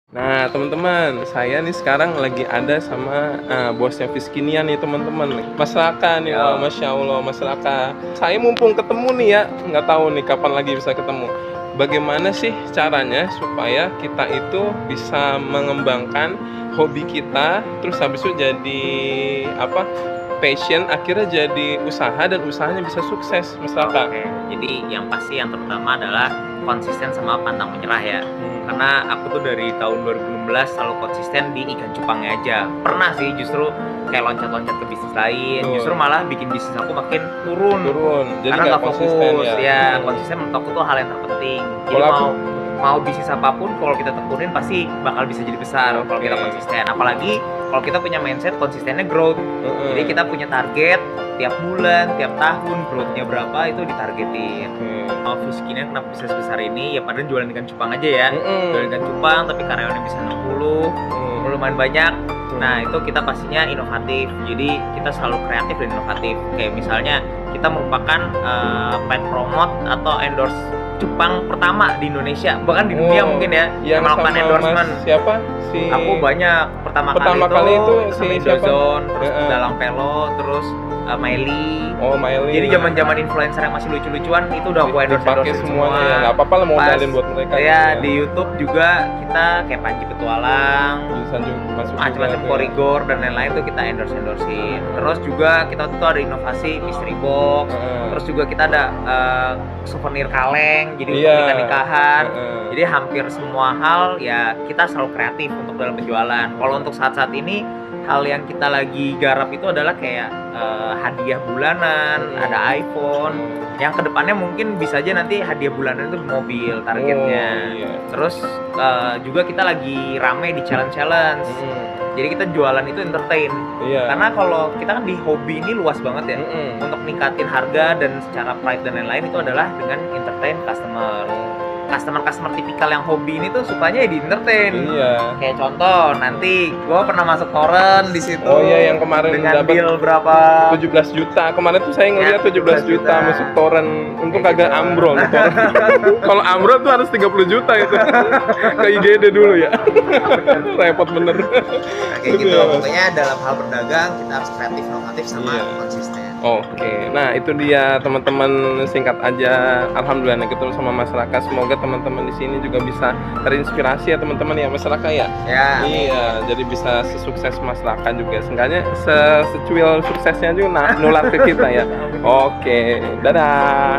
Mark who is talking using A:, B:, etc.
A: Nah, teman-teman, saya nih sekarang lagi ada sama bosnya Fiskinia nih, teman-teman. Mas Raka nih, wah, Masya Allah, Mas Raka. Saya mumpung ketemu nih ya, nggak tahu nih kapan lagi bisa ketemu. Bagaimana sih caranya supaya kita itu bisa mengembangkan hobi kita, terus habis itu jadi apa? Passion, akhirnya jadi usaha dan usahanya bisa sukses, Mas Raka.
B: Oke, jadi yang pasti yang terutama adalah konsisten sama pantang menyerah ya. Karena aku tuh dari tahun 2016 selalu konsisten di ikan cupangnya aja. Pernah sih justru kayak loncat-loncat ke bisnis lain, justru malah bikin bisnis aku makin turun.
A: Jadi
B: Karena
A: nggak
B: nggak fokus
A: konsisten
B: ya. Konsisten menurut aku tuh hal yang terpenting. Jadi mau bisnis apapun kalau kita tekunin pasti bakal bisa jadi besar kalau kita konsisten. Apalagi kalau kita punya mindset konsistennya growth. Jadi kita punya target tiap bulan, tiap tahun growth-nya berapa itu ditargetin. Kalau Fiskinia kenapa bisa sebesar ini? Ya padahal jualan ikan cupang aja ya. Jualan ikan cupang tapi karyawannya bisa 60, lumayan banyak. Nah itu kita pastinya inovatif. Jadi kita selalu kreatif dan inovatif. Kayak misalnya kita merupakan pet promote atau endorse cupang pertama di Indonesia, bahkan di dunia mungkin ya, yang melakukan endorsement.
A: Siapa?
B: Aku banyak pertama kali itu sama Indozone, terus Dalang Pelo, terus Miley.
A: Miley.
B: Jadi zaman influencer yang masih lucu-lucuan itu udah aku endorse
A: semuanya ya. Nggak apa-apa lah modalin buat mereka.
B: Ya di YouTube juga kita kayak Panji Petualang, macam-macam Korigor dan lain-lain tuh kita endorsein. Terus juga kita tuh ada inovasi mystery box. Terus juga kita ada souvenir kaleng, jadi untuk nikahan. Jadi hampir semua hal ya kita selalu kreatif untuk dalam penjualan. Kalau untuk saat-saat ini hal yang kita lagi garap itu adalah kayak hadiah bulanan, ada iPhone. Yang kedepannya mungkin bisa aja nanti hadiah bulanan itu mobil targetnya. Terus juga kita lagi rame di challenge. Jadi kita jualan itu entertain. Karena kalau kita kan di hobi ini luas banget ya. Untuk ningkatin harga dan secara price dan lain-lain itu adalah dengan entertain customer. Customer tipikal yang hobi ini tuh sukanya ya di entertain. Kayak contoh nanti gua pernah masuk torrent di situ.
A: Yang kemarin
B: dengan deal berapa
A: 17 juta. Kemarin tuh saya ngeliat 17 juta masuk torrent. Untung kagak ambrol. Kalau ambrol tuh harus 30 juta itu. Ke IGD dulu ya. Repot bener.
B: Kayak gitu. Pokoknya dalam hal berdagang kita harus kreatif, inovatif sama konsisten.
A: Oke, nah itu dia teman-teman, singkat aja. Alhamdulillah nih ketemu sama masyarakat. Semoga teman-teman di sini juga bisa terinspirasi ya teman-teman ya, masyarakat ya. Iya, jadi bisa sesukses masyarakat juga. Seenggaknya secuil suksesnya juga nular ke kita ya. Oke, dadah.